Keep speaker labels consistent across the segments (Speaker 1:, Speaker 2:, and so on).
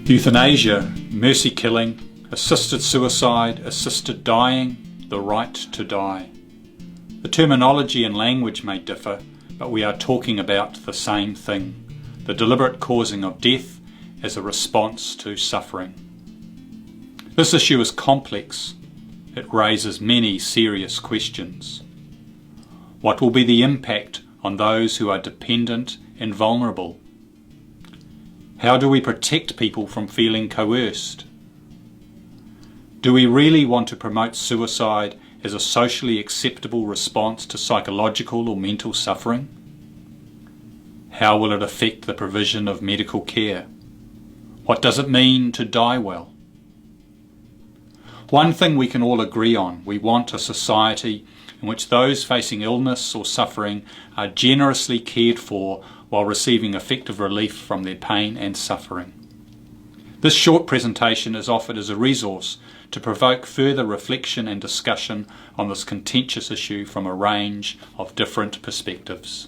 Speaker 1: Euthanasia, mercy killing, assisted suicide, assisted dying, the right to die. The terminology and language may differ, but we are talking about the same thing, the deliberate causing of death as a response to suffering. This issue is complex. It raises many serious questions. What will be the impact on those who are dependent and vulnerable? How do we protect people from feeling coerced? Do we really want to promote suicide as a socially acceptable response to psychological or mental suffering? How will it affect the provision of medical care? What does it mean to die well? One thing we can all agree on: we want a society in which those facing illness or suffering are generously cared for while receiving effective relief from their pain and suffering. This short presentation is offered as a resource to provoke further reflection and discussion on this contentious issue from a range of different perspectives.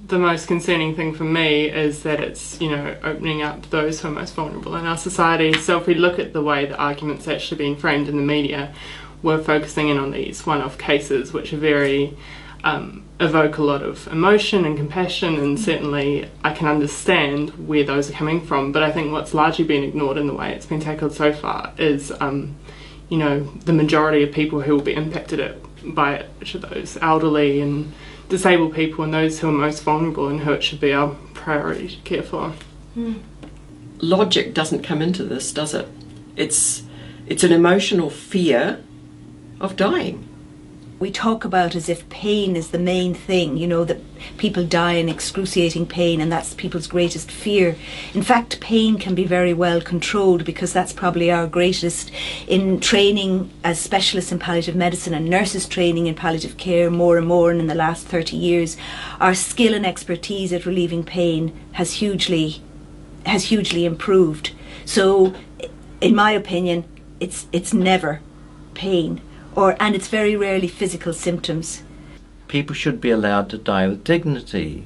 Speaker 2: The most concerning thing for me is that it's, opening up those who are most vulnerable in our society. So if we look at the way the argument's actually being framed in the media, we're focusing in on these one-off cases which are very evoke a lot of emotion and compassion, and certainly I can understand where those are coming from, but I think what's largely been ignored in the way it's been tackled so far is the majority of people who will be impacted by it, which are those elderly and disabled people and those who are most vulnerable and who it should be our priority to care for.
Speaker 3: Logic doesn't come into this, does it? It's an emotional fear of dying.
Speaker 4: We talk about as if pain is the main thing, that people die in excruciating pain and that's people's greatest fear. In fact, pain can be very well controlled, because that's probably our greatest, in training as specialists in palliative medicine and nurses training in palliative care more and more, and in the last 30 years, our skill and expertise at relieving pain has hugely improved. So, in my opinion, it's never pain. And it's very rarely physical symptoms.
Speaker 5: People should be allowed to die with dignity,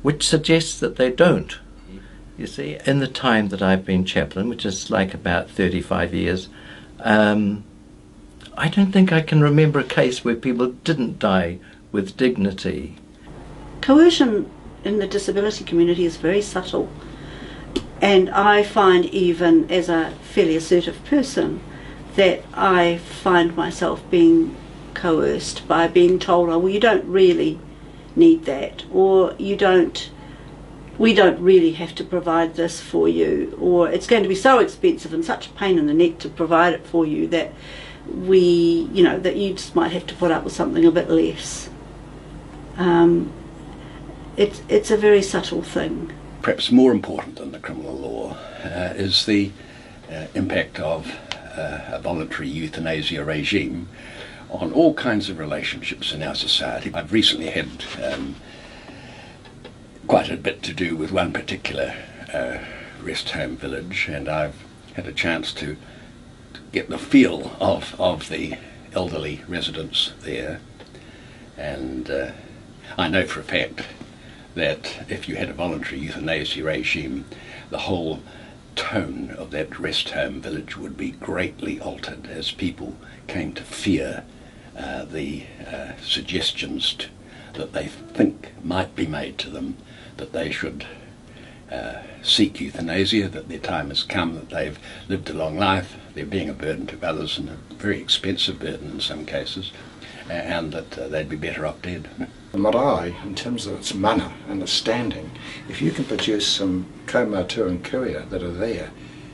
Speaker 5: which suggests that they don't. You see, in the time that I've been chaplain, which is like about 35 years, I don't think I can remember a case where people didn't die with dignity.
Speaker 6: Coercion in the disability community is very subtle, and I find, even as a fairly assertive person, that I find myself being coerced by being told, oh, well, you don't really need that, or we don't really have to provide this for you, or it's going to be so expensive and such a pain in the neck to provide it for you that that you just might have to put up with something a bit less. It's a very subtle thing.
Speaker 7: Perhaps more important than the criminal law is the impact of a voluntary euthanasia regime on all kinds of relationships in our society. I've recently had quite a bit to do with one particular rest home village, and I've had a chance to get the feel of the elderly residents there, and I know for a fact that if you had a voluntary euthanasia regime, the whole tone of that rest home village would be greatly altered, as people came to fear the suggestions that they think might be made to them, that they should seek euthanasia, that their time has come, that they've lived a long life, they're being a burden to others, and a very expensive burden in some cases, and that they'd be better off dead.
Speaker 8: The marae, in terms of its mana and its standing, if you can produce some kaumātua and kuia that are there,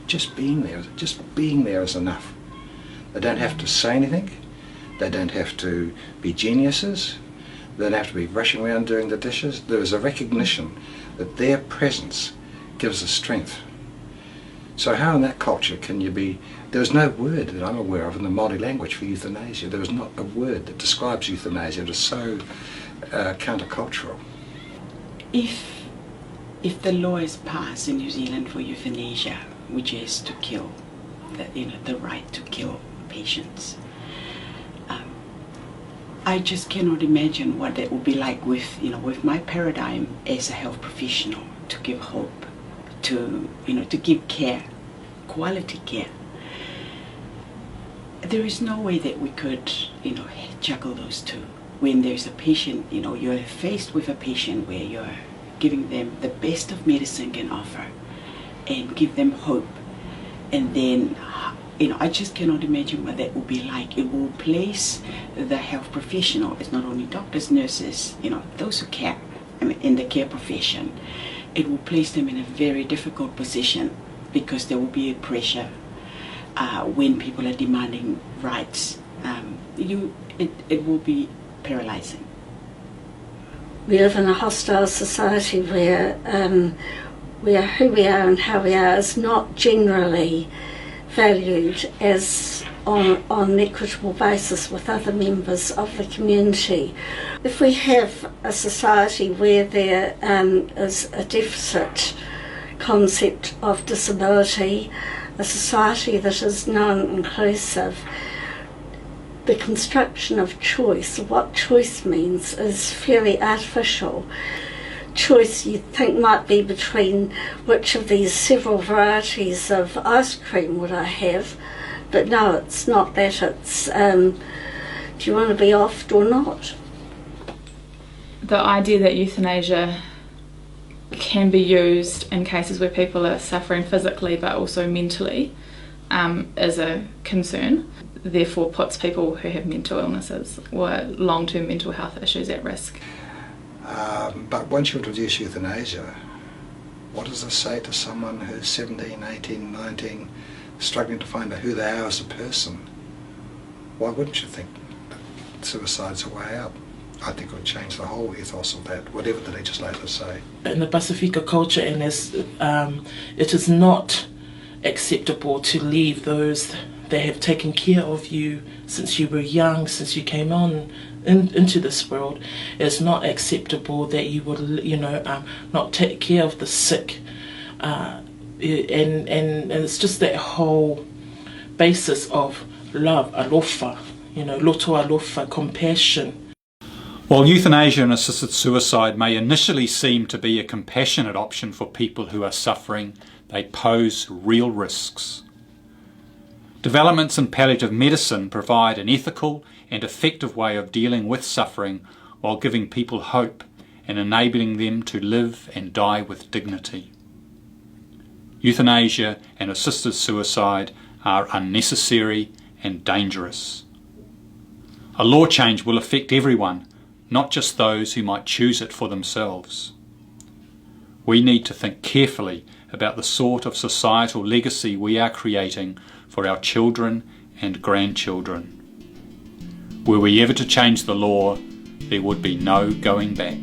Speaker 8: just being there is enough. They don't have to say anything, they don't have to be geniuses, they don't have to be rushing around doing the dishes. There is a recognition that their presence gives us strength. So how in that culture can you be... There is no word that I'm aware of in the Māori language for euthanasia. There is not a word that describes euthanasia. It is so countercultural.
Speaker 9: If the law is passed in New Zealand for euthanasia, which is to kill, the right to kill patients, I just cannot imagine what that would be like with my paradigm as a health professional, to give hope to give care, quality care. There is no way that we could juggle those two. When there's a patient, you're faced with a patient where you're giving them the best of medicine can offer and give them hope, and then I just cannot imagine what that will be like. It will place the health professional, it's not only doctors, nurses, those who care, in the care profession, it will place them in a very difficult position, because there will be a pressure when people are demanding rights. It will be paralyzing.
Speaker 6: We live in a hostile society where who we are and how we are is not generally valued as on an equitable basis with other members of the community. If we have a society where there is a deficit concept of disability, a society that is non-inclusive, the construction of choice, what choice means, is fairly artificial. Choice you think might be between which of these several varieties of ice cream would I have, but no, it's not that. It's do you want to be offed or not?
Speaker 10: The idea that euthanasia can be used in cases where people are suffering physically but also mentally is a concern. Therefore puts people who have mental illnesses or long-term mental health issues at risk.
Speaker 8: But once you introduce euthanasia, what does this say to someone who's 17, 18, 19, struggling to find out who they are as a person? Why wouldn't you think that suicide's a way out? I think it would change the whole ethos of that, whatever the legislators say.
Speaker 11: In the Pacifica culture, and it is not acceptable to leave those that have taken care of you since you were young, since you came on into this world. It's not acceptable that you would, not take care of the sick, and it's just that whole basis of love, alofa, loto alofa, compassion.
Speaker 1: While euthanasia and assisted suicide may initially seem to be a compassionate option for people who are suffering, they pose real risks. Developments in palliative medicine provide an ethical and effective way of dealing with suffering while giving people hope and enabling them to live and die with dignity. Euthanasia and assisted suicide are unnecessary and dangerous. A law change will affect everyone, not just those who might choose it for themselves. We need to think carefully about the sort of societal legacy we are creating for our children and grandchildren. Were we ever to change the law, there would be no going back.